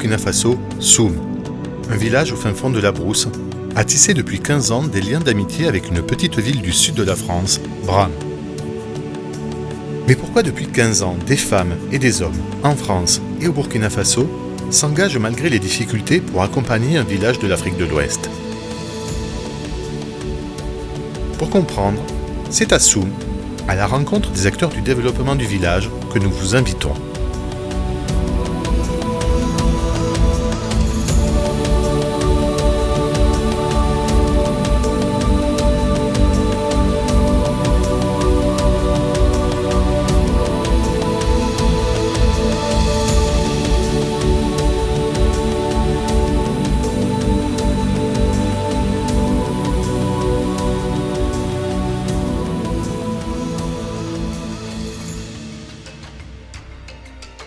Burkina Faso, Soum, un village au fin fond de la brousse, a tissé depuis 15 ans des liens d'amitié avec une petite ville du sud de la France, Bram. Mais pourquoi depuis 15 ans, des femmes et des hommes, en France et au Burkina Faso, s'engagent malgré les difficultés pour accompagner un village de l'Afrique de l'Ouest? Pour comprendre, c'est à Soum, à la rencontre des acteurs du développement du village, que nous vous invitons.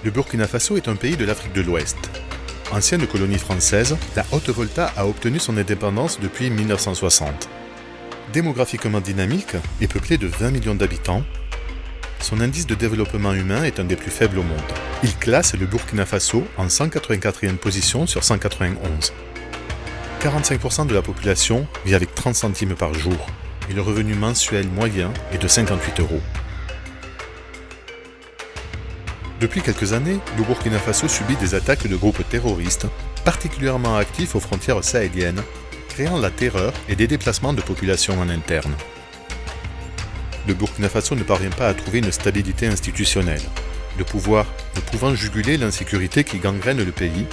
Le Burkina Faso est un pays de l'Afrique de l'Ouest. Ancienne colonie française, la Haute-Volta a obtenu son indépendance depuis 1960. Démographiquement dynamique et peuplée de 20 millions d'habitants, son indice de développement humain est un des plus faibles au monde. Il classe le Burkina Faso en 184e position sur 191. 45% de la population vit avec 30 centimes par jour et le revenu mensuel moyen est de 58 €. Depuis quelques années, le Burkina Faso subit des attaques de groupes terroristes, particulièrement actifs aux frontières sahéliennes, créant la terreur et des déplacements de population en interne. Le Burkina Faso ne parvient pas à trouver une stabilité institutionnelle, le pouvoir ne pouvant juguler l'insécurité qui gangrène le pays.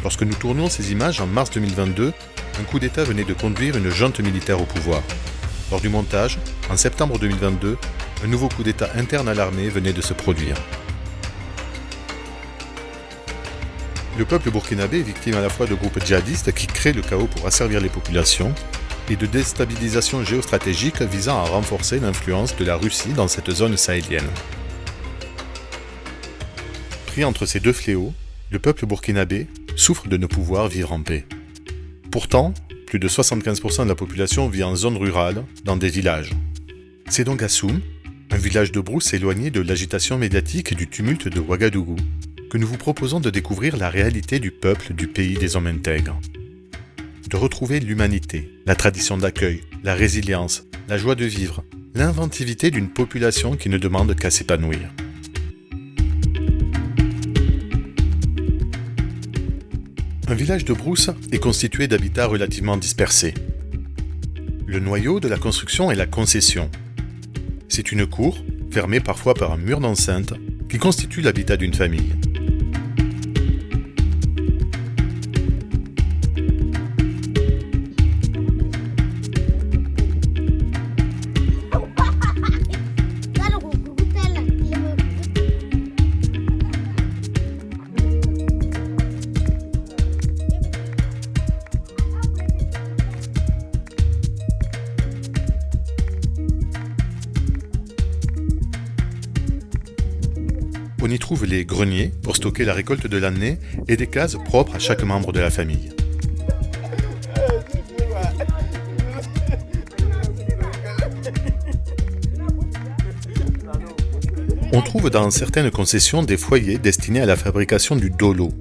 Lorsque nous tournions ces images en mars 2022, un coup d'État venait de conduire une junte militaire au pouvoir. Lors du montage, en septembre 2022, un nouveau coup d'État interne à l'armée venait de se produire. Le peuple burkinabé est victime à la fois de groupes djihadistes qui créent le chaos pour asservir les populations et de déstabilisation géostratégique visant à renforcer l'influence de la Russie dans cette zone sahélienne. Pris entre ces deux fléaux, le peuple burkinabé souffre de ne pouvoir vivre en paix. Pourtant, plus de 75% de la population vit en zone rurale, dans des villages. C'est donc à Soum, un village de brousse éloigné de l'agitation médiatique et du tumulte de Ouagadougou, que nous vous proposons de découvrir la réalité du peuple du pays des hommes intègres. De retrouver l'humanité, la tradition d'accueil, la résilience, la joie de vivre, l'inventivité d'une population qui ne demande qu'à s'épanouir. Un village de brousse est constitué d'habitats relativement dispersés. Le noyau de la construction est la concession. C'est une cour, fermée parfois par un mur d'enceinte, qui constitue l'habitat d'une famille. On y trouve les greniers pour stocker la récolte de l'année et des cases propres à chaque membre de la famille. On trouve dans certaines concessions des foyers destinés à la fabrication du dolo.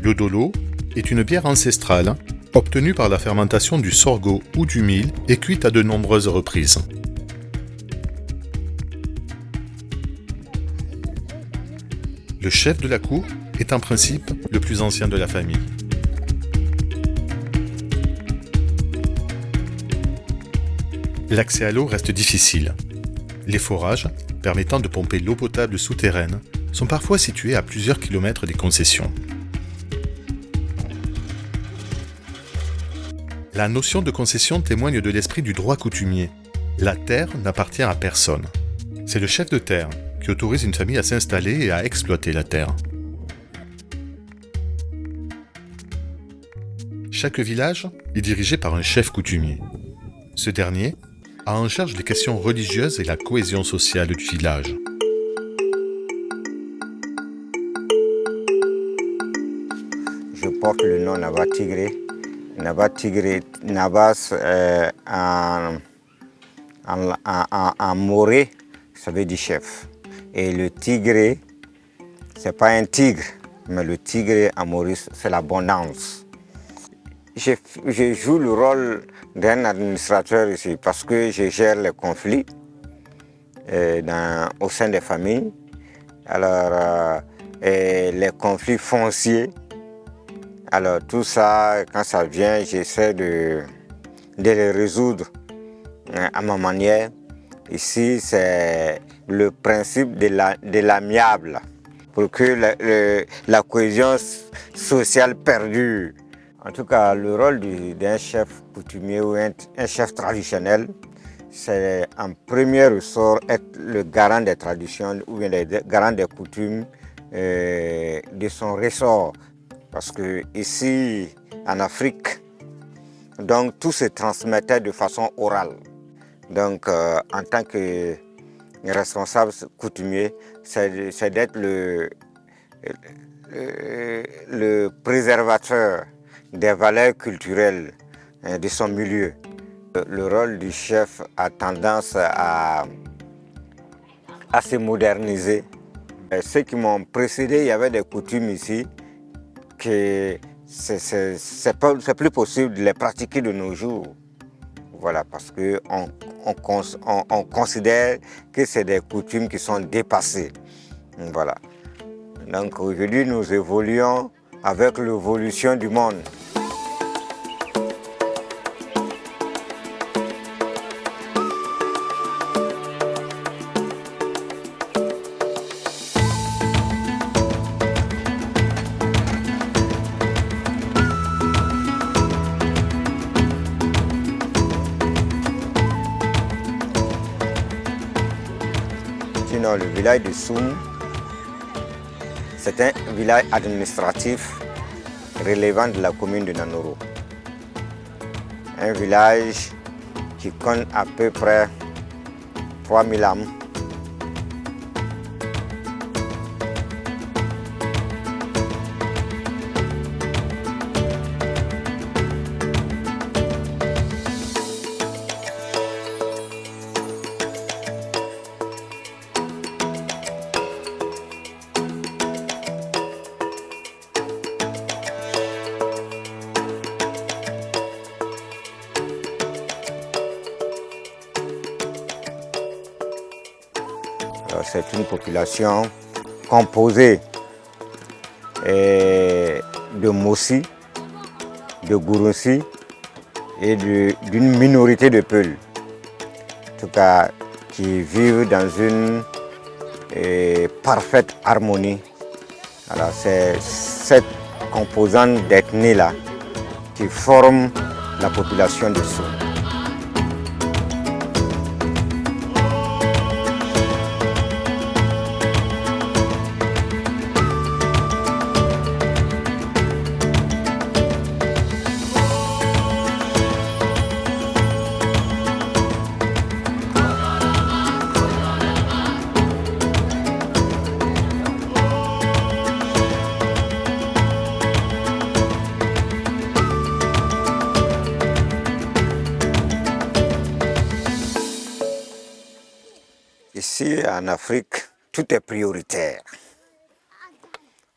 Le dolo est une bière ancestrale obtenue par la fermentation du sorgho ou du mil et cuite à de nombreuses reprises. Le chef de la cour est en principe le plus ancien de la famille. L'accès à l'eau reste difficile. Les forages, permettant de pomper l'eau potable souterraine, sont parfois situés à plusieurs kilomètres des concessions. La notion de concession témoigne de l'esprit du droit coutumier. La terre n'appartient à personne. C'est le chef de terre qui autorise une famille à s'installer et à exploiter la terre. Chaque village est dirigé par un chef coutumier. Ce dernier a en charge les questions religieuses et la cohésion sociale du village. Je porte le nom Naba Tigré. Naba Tigré, Naba en moré, ça veut dire chef. Et le tigré, c'est pas un tigre, Mais le tigre à Maurice, c'est l'abondance. Je joue le rôle d'un administrateur ici parce que je gère les conflits au sein des familles. Alors, les conflits fonciers. Alors, tout ça, quand ça vient, j'essaie de les résoudre à ma manière. Ici, c'est le principe de l'amiable pour que la cohésion sociale perdure. En tout cas, le rôle d'un chef coutumier ou un chef traditionnel, c'est en premier ressort être le garant des traditions ou bien le garant des coutumes de son ressort. Parce que ici, en Afrique, donc tout se transmettait de façon orale. Donc, en tant que responsable coutumier, c'est d'être le préservateur des valeurs culturelles de son milieu. Le rôle du chef a tendance à se moderniser. Ceux qui m'ont précédé, il y avait des coutumes ici que c'est plus possible de les pratiquer de nos jours. Voilà, parce qu'on considère que c'est des coutumes qui sont dépassées. Voilà. Donc aujourd'hui, nous évoluons avec l'évolution du monde. Sinon, le village de Soum, c'est un village administratif relevant de la commune de Nanoro. Un village qui compte à peu près 3000 âmes. C'est une population composée de Mossi, de Gouroussi et d'une minorité de Peuls. En tout cas, qui vivent dans une parfaite harmonie. Alors, c'est cette composante d'ethnie-là qui forme la population de Soum. Ici, en Afrique, tout est prioritaire.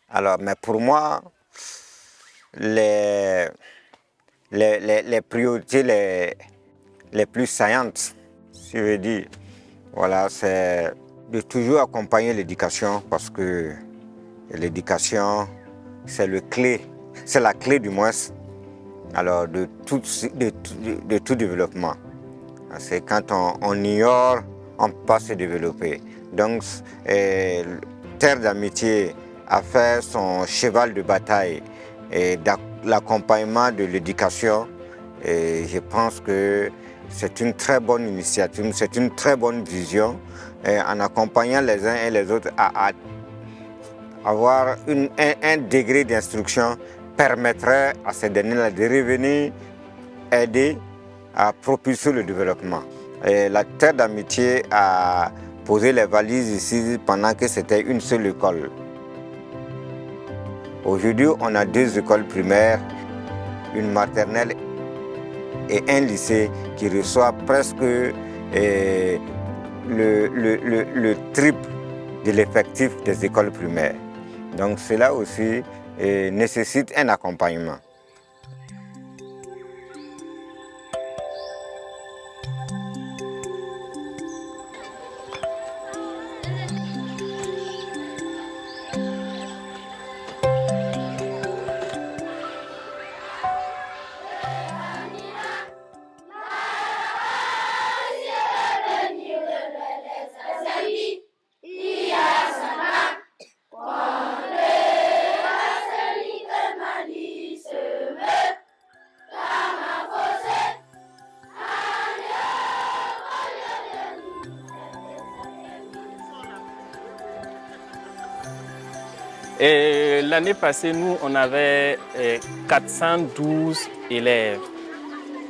Alors, mais pour moi, les priorités les plus saillantes, si je veux dire, voilà, c'est de toujours accompagner l'éducation parce que l'éducation, c'est la clé du moins alors de tout développement. C'est quand on ignore, on ne peut pas se développer. Donc, Terre d'Amitié a fait son cheval de bataille et l'accompagnement de l'éducation. Et je pense que c'est une très bonne initiative, c'est une très bonne vision. Et en accompagnant les uns et les autres à avoir un degré d'instruction permettrait à ces derniers de revenir aider à propulser le développement. Et la Terre d'Amitié a posé les valises ici pendant que c'était une seule école. Aujourd'hui, on a 2 écoles primaires, une maternelle et un lycée qui reçoit presque le triple de l'effectif des écoles primaires. Donc cela aussi nécessite un accompagnement. Et l'année passée, nous, on avait 412 élèves.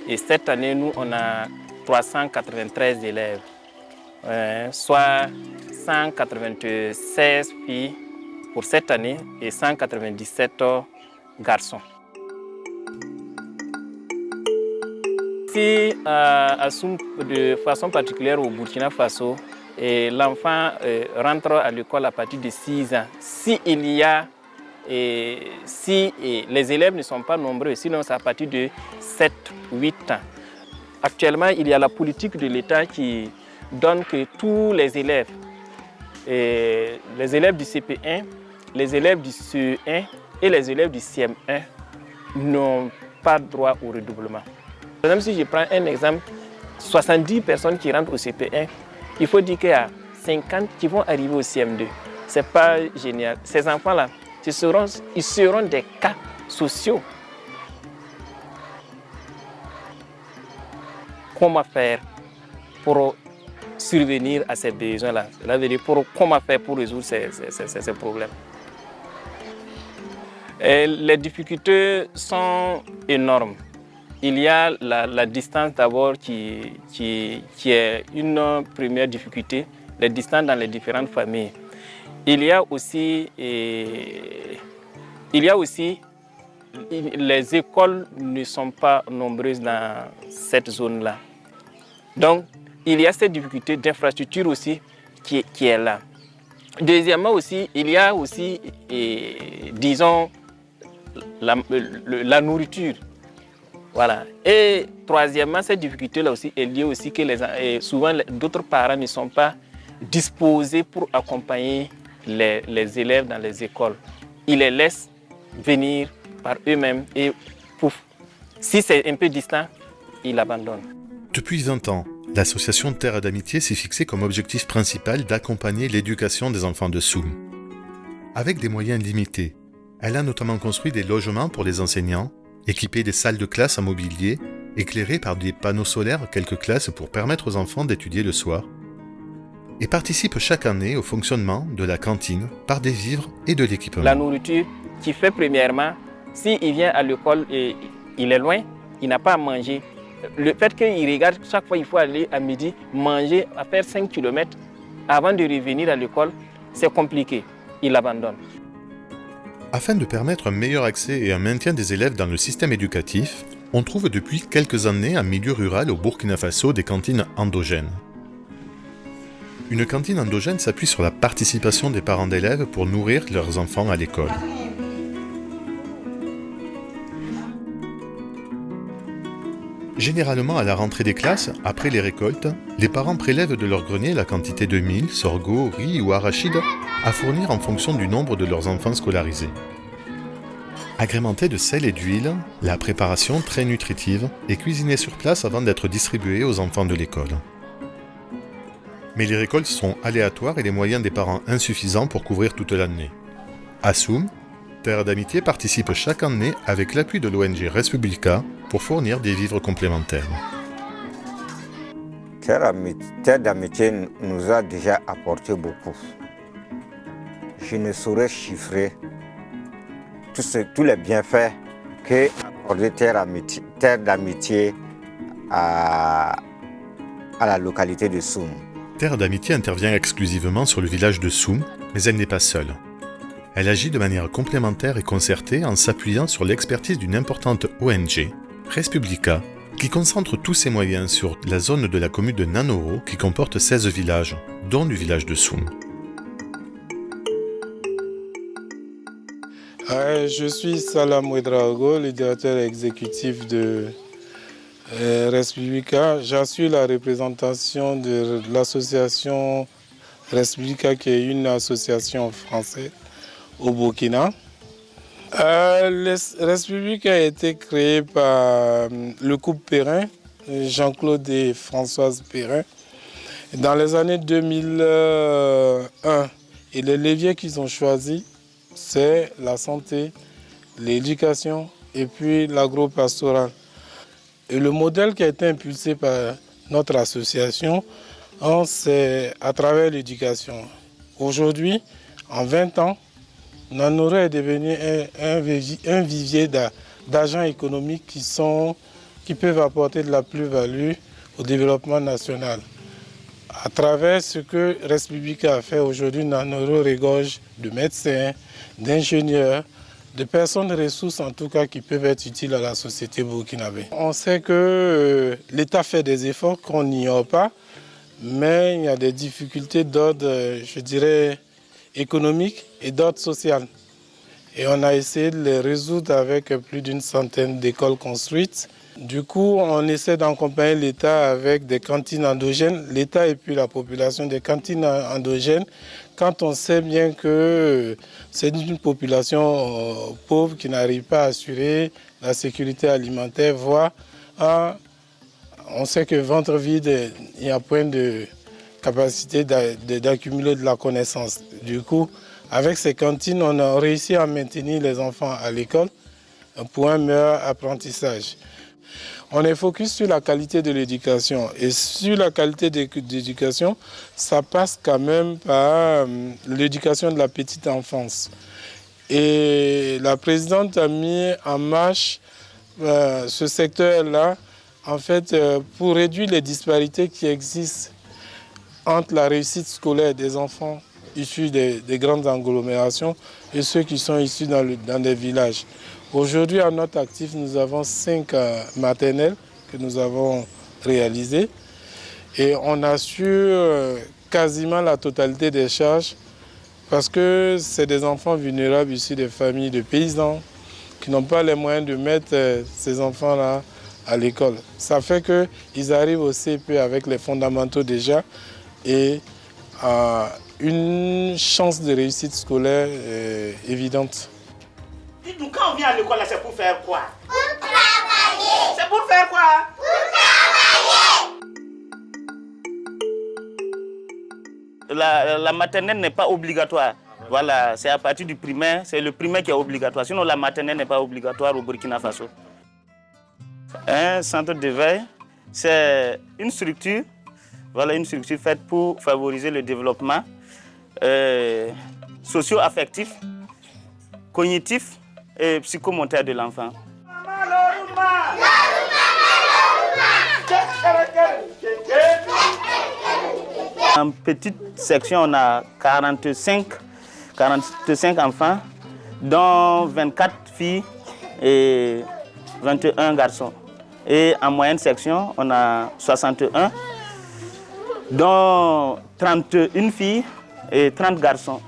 Et cette année, nous, on a 393 élèves, soit 196 filles pour cette année et 197 garçons. Ici, à Soum, de façon particulière au Burkina Faso, l'enfant rentre à l'école à partir de 6 ans. Si les élèves ne sont pas nombreux, sinon c'est à partir de 7, 8 ans. Actuellement, il y a la politique de l'État qui donne que tous les élèves du CP1, les élèves du CE1 et les élèves du CM1 n'ont pas droit au redoublement. Par exemple, si je prends un exemple, 70 personnes qui rentrent au CP1, il faut dire qu'il y a 50 qui vont arriver au CM2. Ce n'est pas génial. Ces enfants-là, ils seront des cas sociaux. Comment faire pour survenir à ces besoins-là? Comment faire pour résoudre ces problèmes? Et les difficultés sont énormes. Il y a la distance d'abord qui est une première difficulté, les distances dans les différentes familles. Il y a aussi les écoles ne sont pas nombreuses dans cette zone-là. Donc, il y a cette difficulté d'infrastructure aussi qui est là. Deuxièmement aussi, il y a aussi, disons, la nourriture. Voilà. Et troisièmement, cette difficulté-là aussi est liée aussi que souvent d'autres parents ne sont pas disposés pour accompagner les élèves dans les écoles. Ils les laissent venir par eux-mêmes et si c'est un peu distant, ils abandonnent. Depuis 20 ans, l'association Terre d'Amitié s'est fixée comme objectif principal d'accompagner l'éducation des enfants de Soum. Avec des moyens limités, elle a notamment construit des logements pour les enseignants, équipé des salles de classe en mobilier, éclairées par des panneaux solaires quelques classes pour permettre aux enfants d'étudier le soir, et participe chaque année au fonctionnement de la cantine par des vivres et de l'équipement. La nourriture qui fait premièrement, s'il vient à l'école et il est loin, il n'a pas à manger. Le fait qu'il regarde chaque fois il faut aller à midi, manger, à faire 5 km avant de revenir à l'école, c'est compliqué, il abandonne. Afin de permettre un meilleur accès et un maintien des élèves dans le système éducatif, on trouve depuis quelques années en milieu rural au Burkina Faso des cantines endogènes. Une cantine endogène s'appuie sur la participation des parents d'élèves pour nourrir leurs enfants à l'école. Généralement, à la rentrée des classes, après les récoltes, les parents prélèvent de leur grenier la quantité de mil, sorgho, riz ou arachides à fournir en fonction du nombre de leurs enfants scolarisés. Agrémentée de sel et d'huile, la préparation, très nutritive, est cuisinée sur place avant d'être distribuée aux enfants de l'école. Mais les récoltes sont aléatoires et les moyens des parents insuffisants pour couvrir toute l'année. À Soum, Terre d'Amitié participe chaque année avec l'appui de l'ONG Respublica pour fournir des vivres complémentaires. Terre d'Amitié nous a déjà apporté beaucoup. Je ne saurais chiffrer tous les bienfaits qu'a accordé Terre d'Amitié à la localité de Soum. Terre d'Amitié intervient exclusivement sur le village de Soum, mais elle n'est pas seule. Elle agit de manière complémentaire et concertée en s'appuyant sur l'expertise d'une importante ONG, Respublica, qui concentre tous ses moyens sur la zone de la commune de Nanoro qui comporte 16 villages, dont le village de Soum. Je suis Salam Ouedraogo, le directeur exécutif de Res Publica. J'assure la représentation de l'association Res Publica, qui est une association française au Burkina. Res Publica a été créé par le couple Perrin, Jean-Claude et Françoise Perrin, dans les années 2001. Et les leviers qu'ils ont choisis, c'est la santé, l'éducation et puis l'agro-pastoral. Et le modèle qui a été impulsé par notre association, c'est à travers l'éducation. Aujourd'hui, en 20 ans, Nanoro est devenu un vivier d'agents économiques qui peuvent apporter de la plus-value au développement national. À travers ce que Res Publica a fait aujourd'hui, Nanoro regorge de médecins, d'ingénieurs, de personnes ressources en tout cas qui peuvent être utiles à la société burkinabé. On sait que l'État fait des efforts qu'on n'ignore pas, mais il y a des difficultés d'ordre, je dirais, économique et d'ordre social. Et on a essayé de les résoudre avec plus d'une centaine d'écoles construites. Du coup, on essaie d'accompagner l'État avec des cantines endogènes, l'État et puis la population, des cantines endogènes, quand on sait bien que c'est une population pauvre qui n'arrive pas à assurer la sécurité alimentaire, voire on sait que ventre vide, il y a point de capacité d'accumuler de la connaissance. Du coup, avec ces cantines, on a réussi à maintenir les enfants à l'école pour un meilleur apprentissage. On est focus sur la qualité de l'éducation. Et sur la qualité de l'éducation, ça passe quand même par l'éducation de la petite enfance. Et la présidente a mis en marche ce secteur-là, en fait, pour réduire les disparités qui existent entre la réussite scolaire des enfants issus des grandes agglomérations et ceux qui sont issus dans des villages. Aujourd'hui, à notre actif, nous avons 5 maternelles que nous avons réalisées et on assure quasiment la totalité des charges parce que c'est des enfants vulnérables issus des familles de paysans qui n'ont pas les moyens de mettre ces enfants-là à l'école. Ça fait qu'ils arrivent au CP avec les fondamentaux déjà et une chance de réussite scolaire évidente. Dites-nous, quand on vient à l'école, c'est pour faire quoi? Pour travailler. C'est pour faire quoi? Pour travailler. La maternelle n'est pas obligatoire. Voilà, c'est à partir du primaire, c'est le primaire qui est obligatoire. Sinon, la maternelle n'est pas obligatoire au Burkina Faso. Un centre de veille, c'est une structure, voilà, une structure faite pour favoriser le développement socio-affectif, cognitif et psychomoteur de l'enfant. En petite section, on a 45 enfants, dont 24 filles et 21 garçons. Et en moyenne section, on a 61, dont 31 filles et 30 garçons.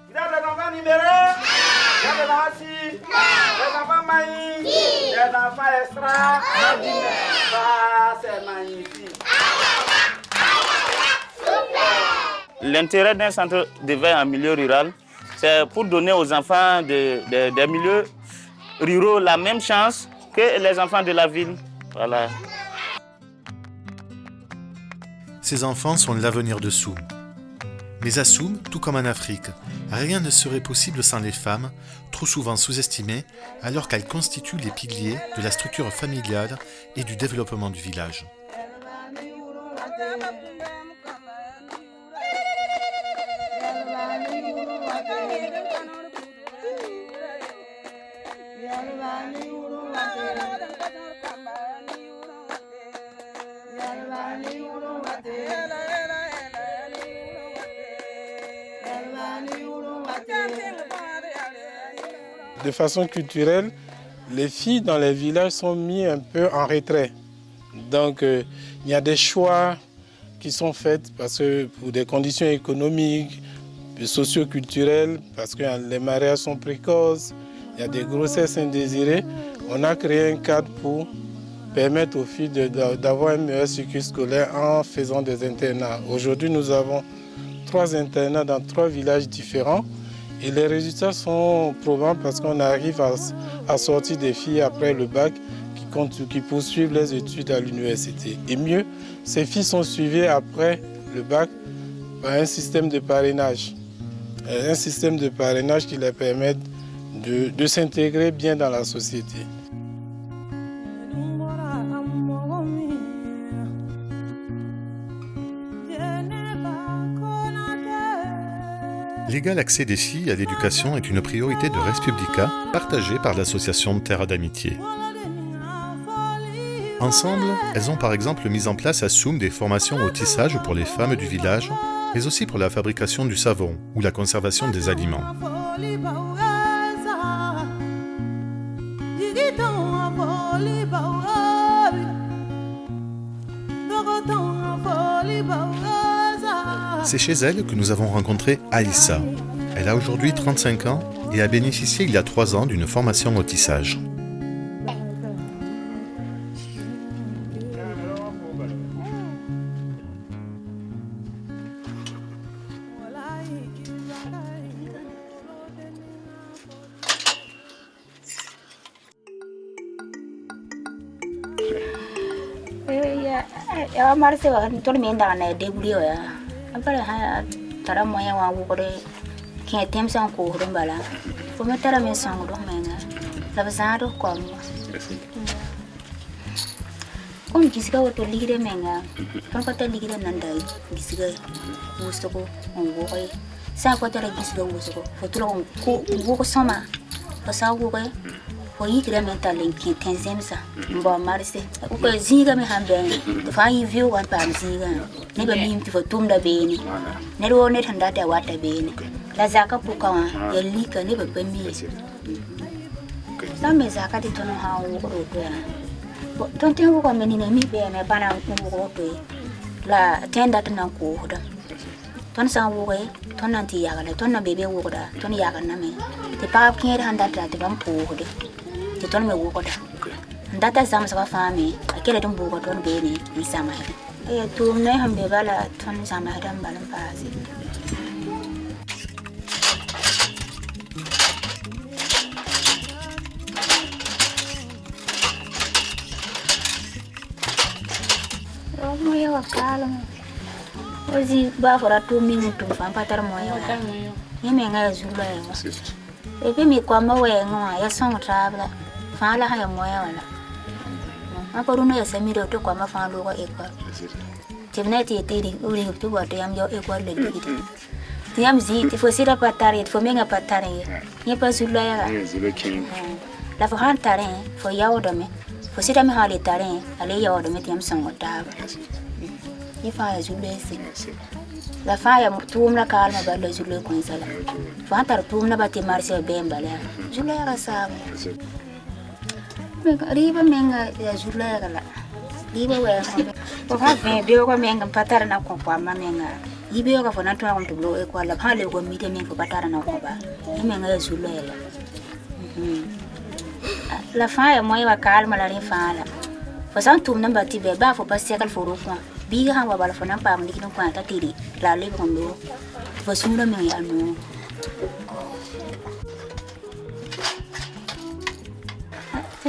Il y a des enfants numérés, il y a des enfants assis, des enfants maïs, des enfants extra. Ça, c'est magnifique. L'intérêt d'un centre de veille en milieu rural, c'est pour donner aux enfants des milieux ruraux la même chance que les enfants de la ville. Voilà. Ces enfants sont l'avenir de Soum. Mais à Soum, tout comme en Afrique, rien ne serait possible sans les femmes, trop souvent sous-estimées, alors qu'elles constituent les piliers de la structure familiale et du développement du village. De façon culturelle, les filles dans les villages sont mises un peu en retrait. Donc il y a des choix qui sont faits parce que pour des conditions économiques, socio-culturelles, parce que les mariages sont précoces, il y a des grossesses indésirées. On a créé un cadre pour permettre aux filles d'avoir un meilleur cycle scolaire en faisant des internats. Aujourd'hui, nous avons 3 internats dans 3 villages différents et les résultats sont probants parce qu'on arrive à sortir des filles après le bac qui poursuivent les études à l'université. Et mieux, ces filles sont suivies après le bac par un système de parrainage. Un système de parrainage qui leur permet de s'intégrer bien dans la société. L'égal accès des filles à l'éducation est une priorité de Res Publica partagée par l'association Terre d'Amitié. Ensemble, elles ont par exemple mis en place à Soum des formations au tissage pour les femmes du village, mais aussi pour la fabrication du savon ou la conservation des aliments. C'est chez elle que nous avons rencontré Aïssa. Elle a aujourd'hui 35 ans et a bénéficié il y a 3 ans d'une formation au tissage. Ya marse wa to me nda na de buri ya apare ha tara moya wa wo kore ke tem san ko ho bala fo me tara me san do menga la bazaro ko mo kon kisiga wo to ligire menga kon ko ta ligire nanda kisiga wusto ko wo ko sa ko tara kisiga wusto ko fo to ko wo ko sama fa sa wo ko fo yigire men ta lenki tenzem sa mbo marse ko zinga me hambe fa yi view wan pa zinga ne ba mi fo tumda beni ne ro ne thanda ta wata beni la zaka puka wa ya lika ne ba pemi sa me zaka de tono ha wo ko to ya ton te wo ko me ni ne mi be me bana wo to la tenda tan ko hoda ton sa wo ko ton nan ti ya ga ton na bebe wo ko da ton ya ga na me te pa kin handa ta te bam ko hoda te ton me wo ko da ndata zam sa fami akele dum bo ko ton be ni isama he to ne hambe bala ton sama hadan balan paasi moya wakala ozi ba fora to mi mutu pampatar moya ni me nga zula ya e pe mi kwa mawe ngwa ya song trabla fala ha ya moya wala akoruno ya semiro to kwa mafalo ko ekwa tibneti tiri uri to wa to yam yo ekwa le dikiti tiam zi ti fo sira patare fo menga patare ni pa zula ya la fo han tare fo yawo do me fo sira me hali tare ale yawo do me tiam songo taba ni fa ya zula se la fa ya tumna kalma ba lo zula ko sala fa tar tumna ba ti marse bemba la zula ya sa riba menga ya zula ya la riba we ko fa be be ko menga patara na ko kwa menga ibe ko fa na to ko to e ko la phale ko mi te menga patara na ko ba ni menga ya zula ya la fa ya moy wa kalma la ri fa la fa san tum na ba ti be ba fo pa se kal fo ro ko bi ha wa ba la fa na pa mi ki no kwa ta tiri la le ko ndo fa sura menga ya no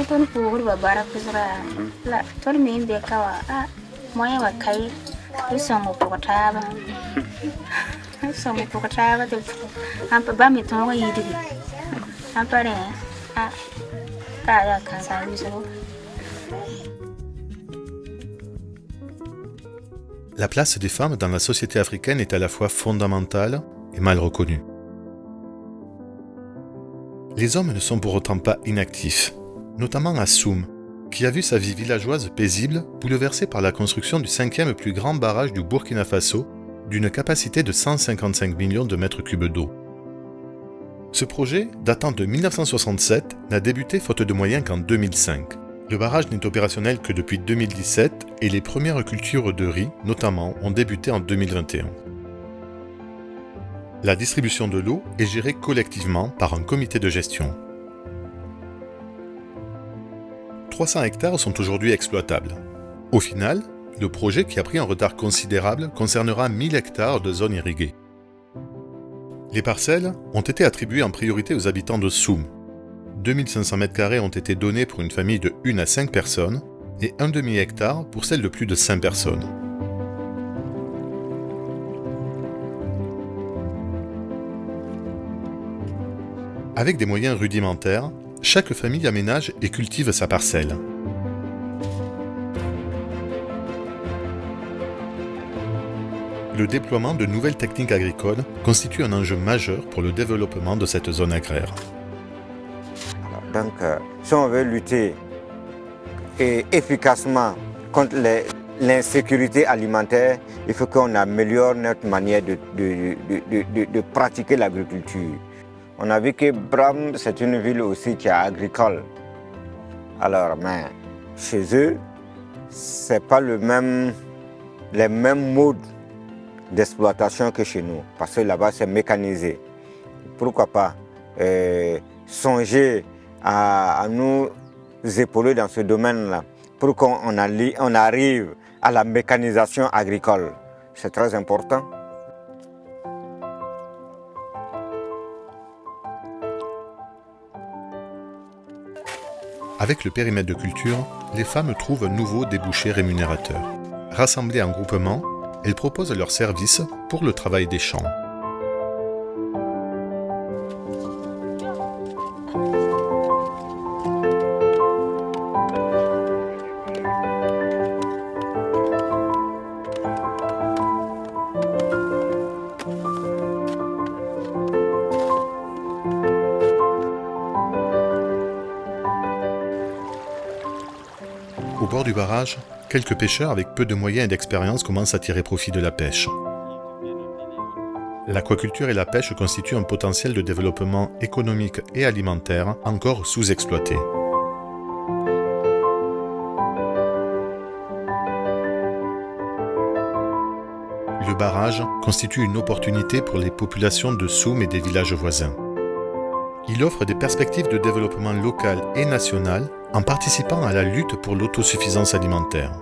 ton pur babara kuzra la ton mi be kawa moya wa kai usongo pokataba usongo pokataba to ampa ba mi ton wa yidi ampa re ka ya kan sa mi so. La place des femmes dans la société africaine est à la fois fondamentale et mal reconnue. Les hommes ne sont pour autant pas inactifs, notamment à Soum, qui a vu sa vie villageoise paisible bouleversée par la construction du 5e plus grand barrage du Burkina Faso, d'une capacité de 155 millions de mètres cubes d'eau. Ce projet, datant de 1967, n'a débuté faute de moyens qu'en 2005. Le barrage n'est opérationnel que depuis 2017 et les premières cultures de riz, notamment, ont débuté en 2021. La distribution de l'eau est gérée collectivement par un comité de gestion. 300 hectares sont aujourd'hui exploitables. Au final, le projet, qui a pris un retard considérable, concernera 1000 hectares de zones irriguées. Les parcelles ont été attribuées en priorité aux habitants de Soum. 2500 m² ont été donnés pour une famille de 1 à 5 personnes et un demi-hectare pour celle de plus de 5 personnes. Avec des moyens rudimentaires, chaque famille aménage et cultive sa parcelle. Le déploiement de nouvelles techniques agricoles constitue un enjeu majeur pour le développement de cette zone agraire. Donc, si on veut lutter efficacement contre l'insécurité alimentaire, il faut qu'on améliore notre manière de pratiquer l'agriculture. On a vu que Bram, c'est une ville aussi qui est agricole. Alors, mais chez eux, ce n'est pas les mêmes modes d'exploitation que chez nous, parce que là-bas c'est mécanisé. Pourquoi pas songer à nous épauler dans ce domaine-là pour qu'on arrive à la mécanisation agricole. C'est très important. Avec le périmètre de culture, les femmes trouvent un nouveau débouché rémunérateur. Rassemblées en groupement, elles proposent leurs services pour le travail des champs. Au bord du barrage, quelques pêcheurs avec peu de moyens et d'expérience commencent à tirer profit de la pêche. L'aquaculture et la pêche constituent un potentiel de développement économique et alimentaire encore sous-exploité. Le barrage constitue une opportunité pour les populations de Soum et des villages voisins. Il offre des perspectives de développement local et national en participant à la lutte pour l'autosuffisance alimentaire.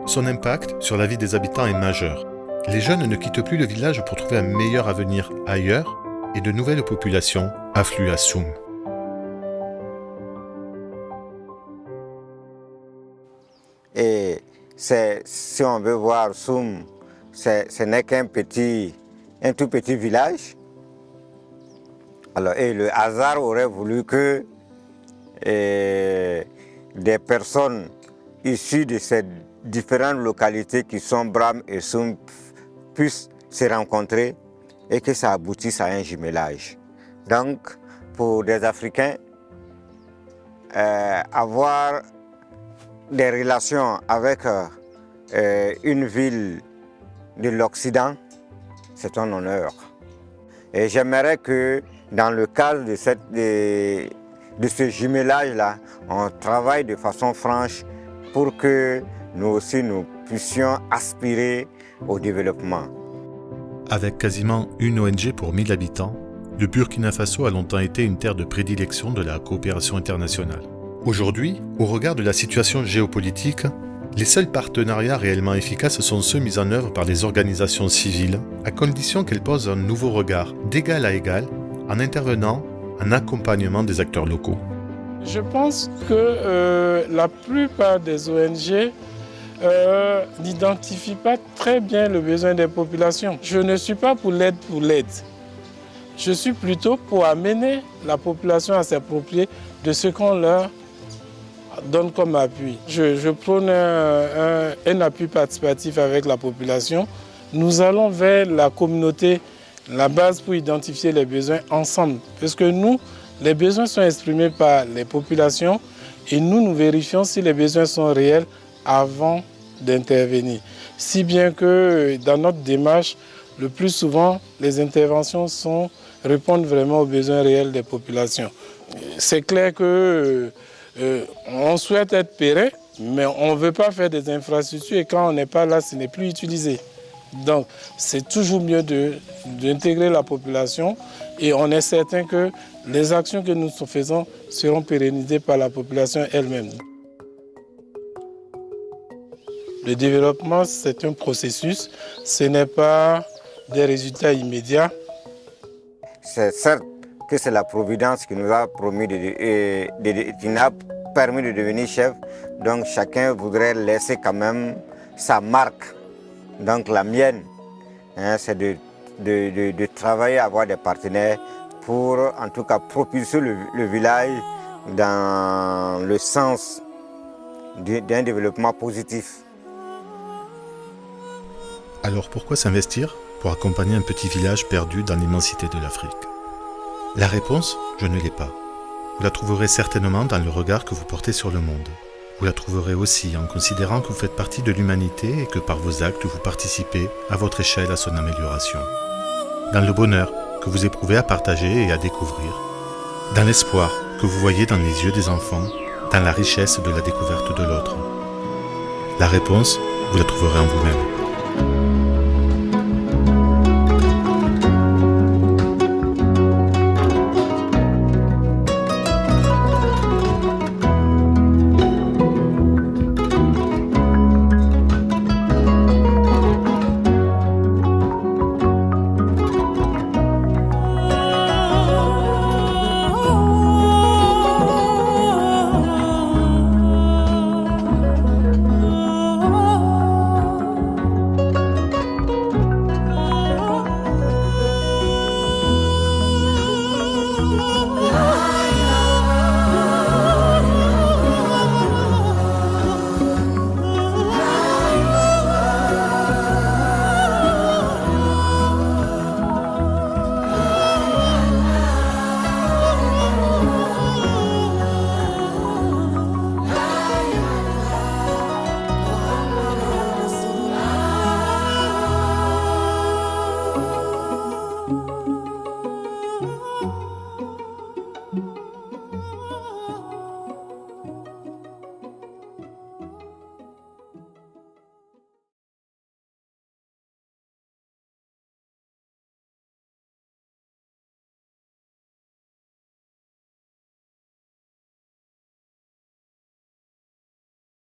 Son impact sur la vie des habitants est majeur. Les jeunes ne quittent plus le village pour trouver un meilleur avenir ailleurs et de nouvelles populations affluent à Soum. Et si on veut voir Soum, ce n'est qu'un tout petit village. Alors, et le hasard aurait voulu que des personnes issues de ces différentes localités qui sont Bram et Soum puissent se rencontrer et que ça aboutisse à un jumelage. Donc, pour des Africains, avoir des relations avec une ville de l'Occident, c'est un honneur. Et j'aimerais que dans le cadre de ce jumelage-là, on travaille de façon franche pour que nous aussi nous puissions aspirer au développement. Avec quasiment une ONG pour 1000 habitants, le Burkina Faso a longtemps été une terre de prédilection de la coopération internationale. Aujourd'hui, au regard de la situation géopolitique, les seuls partenariats réellement efficaces sont ceux mis en œuvre par les organisations civiles, à condition qu'elles posent un nouveau regard d'égal à égal en intervenant en accompagnement des acteurs locaux. Je pense que la plupart des ONG n'identifient pas très bien le besoin des populations. Je ne suis pas pour l'aide. Je suis plutôt pour amener la population à s'approprier de ce qu'on leur donne comme appui. Je prône un appui participatif avec la population. Nous allons vers la communauté, la base pour identifier les besoins ensemble. Parce que nous, les besoins sont exprimés par les populations et nous vérifions si les besoins sont réels avant d'intervenir. Si bien que dans notre démarche, le plus souvent, les interventions répondent vraiment aux besoins réels des populations. C'est clair que on souhaite être pérenne, mais on ne veut pas faire des infrastructures et quand on n'est pas là, ce n'est plus utilisé. Donc, c'est toujours mieux d'intégrer la population et on est certain que les actions que nous faisons seront pérennisées par la population elle-même. Le développement, c'est un processus, ce n'est pas des résultats immédiats. C'est certes que c'est la Providence qui nous a permis de devenir chef, donc chacun voudrait laisser quand même sa marque. Donc la mienne, c'est de travailler, avoir des partenaires pour en tout cas propulser le village dans le sens d'un développement positif. Alors pourquoi s'investir pour accompagner un petit village perdu dans l'immensité de l'Afrique? La réponse, je ne l'ai pas. Vous la trouverez certainement dans le regard que vous portez sur le monde. Vous la trouverez aussi en considérant que vous faites partie de l'humanité et que par vos actes vous participez à votre échelle à son amélioration. Dans le bonheur que vous éprouvez à partager et à découvrir. Dans l'espoir que vous voyez dans les yeux des enfants, dans la richesse de la découverte de l'autre. La réponse, vous la trouverez en vous-même.